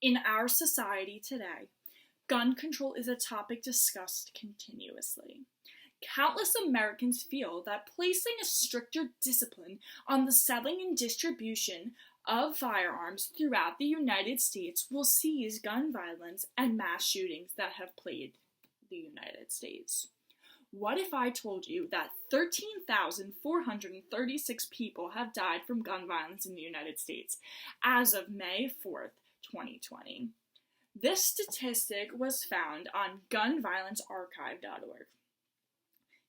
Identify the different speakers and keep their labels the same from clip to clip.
Speaker 1: In our society today, gun control is a topic discussed continuously. Countless Americans feel that placing a stricter discipline on the selling and distribution of firearms throughout the United States will cease gun violence and mass shootings that have plagued the United States. What if I told you that 13,436 people have died from gun violence in the United States as of May 4th, 2020? This statistic was found on gunviolencearchive.org.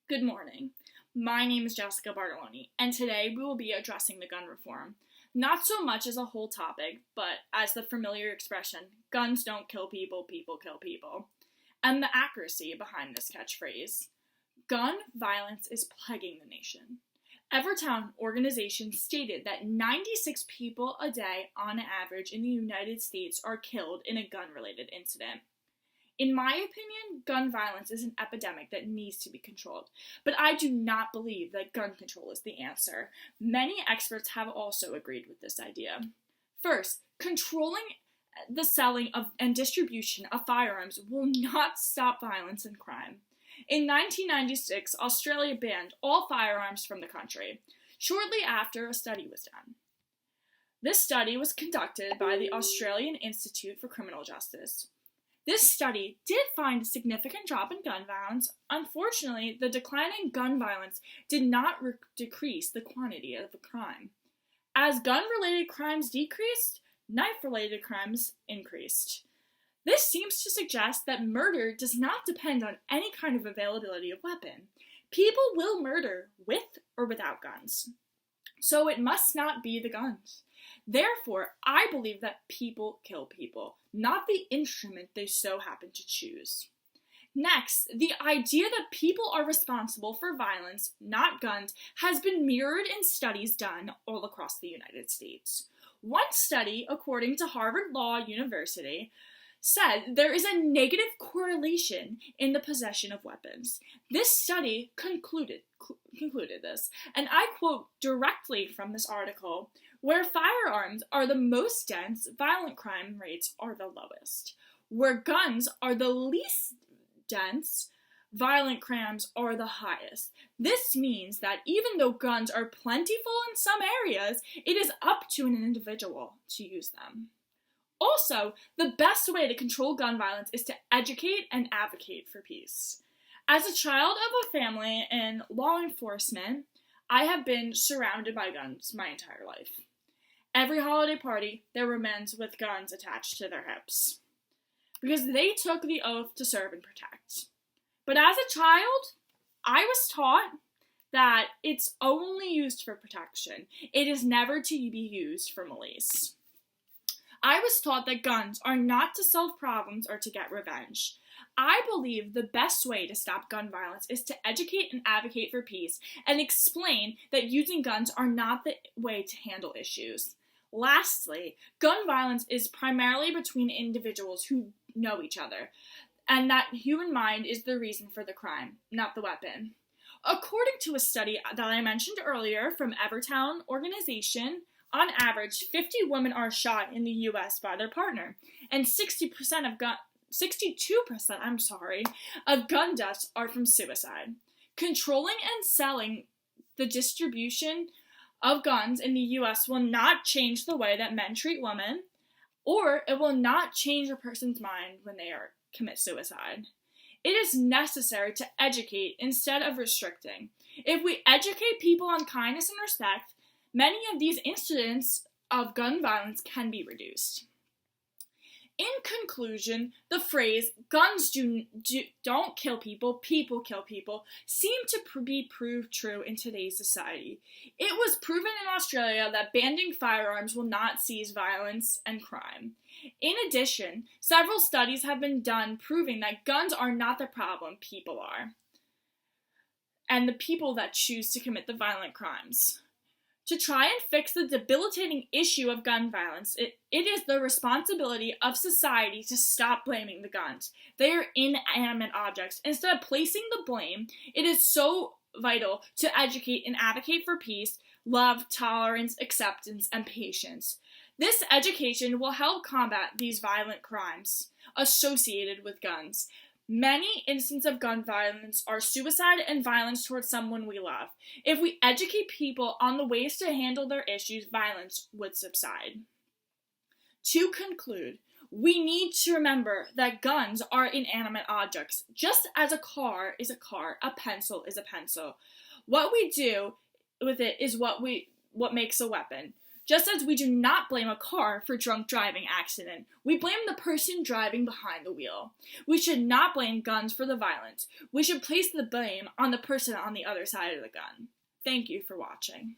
Speaker 1: Good morning. My name is Jessica Bartoloni, and today we will be addressing the gun reform. Not so much as a whole topic, but as the familiar expression, guns don't kill people, people kill people, and the accuracy behind this catchphrase. Gun violence is plaguing the nation. Evertown organization stated that 96 people a day on average in the United States are killed in a gun-related incident. In my opinion, gun violence is an epidemic that needs to be controlled, but I do not believe that gun control is the answer. Many experts have also agreed with this idea. First, controlling the selling of and distribution of firearms will not stop violence and crime. In 1996, Australia banned all firearms from the country, shortly after a study was done. This study was conducted by the Australian Institute for Criminal Justice. This study did find a significant drop in gun violence. Unfortunately, the decline in gun violence did not decrease the quantity of the crime. As gun-related crimes decreased, knife-related crimes increased. This seems to suggest that murder does not depend on any kind of availability of weapon. People will murder with or without guns. So it must not be the guns. Therefore, I believe that people kill people, not the instrument they so happen to choose. Next, the idea that people are responsible for violence, not guns, has been mirrored in studies done all across the United States. One study, according to Harvard Law University, said there is a negative correlation in the possession of weapons. This study concluded this, and I quote directly from this article, where firearms are the most dense, violent crime rates are the lowest. Where guns are the least dense, violent crimes are the highest. This means that even though guns are plentiful in some areas, it is up to an individual to use them. Also, the best way to control gun violence is to educate and advocate for peace. As a child of a family in law enforcement, I have been surrounded by guns my entire life. Every holiday party, there were men with guns attached to their hips, because they took the oath to serve and protect. But as a child, I was taught that it's only used for protection. It is never to be used for malice. I was taught that guns are not to solve problems or to get revenge. I believe the best way to stop gun violence is to educate and advocate for peace and explain that using guns are not the way to handle issues. Lastly, gun violence is primarily between individuals who know each other, and that human mind is the reason for the crime, not the weapon. According to a study that I mentioned earlier from Evertown organization, on average, 50 women are shot in the U.S. by their partner, and 62% of gun deaths are from suicide. Controlling and selling the distribution of guns in the U.S. will not change the way that men treat women, or it will not change a person's mind when they commit suicide. It is necessary to educate instead of restricting. If we educate people on kindness and respect, many of these incidents of gun violence can be reduced. In conclusion, the phrase, guns don't kill people, people kill people, seem to be proved true in today's society. It was proven in Australia that banning firearms will not cease violence and crime. In addition, several studies have been done proving that guns are not the problem, people are, and the people that choose to commit the violent crimes. To try and fix the debilitating issue of gun violence, it is the responsibility of society to stop blaming the guns. They are inanimate objects. Instead of placing the blame, it is so vital to educate and advocate for peace, love, tolerance, acceptance, and patience. This education will help combat these violent crimes associated with guns. Many instances of gun violence are suicide and violence towards someone we love. If we educate people on the ways to handle their issues, violence would subside. To conclude, we need to remember that guns are inanimate objects. Just as a car is a car, a pencil is a pencil. What we do with it is what makes a weapon. Just as we do not blame a car for drunk driving accident, we blame the person driving behind the wheel. We should not blame guns for the violence. We should place the blame on the person on the other side of the gun. Thank you for watching.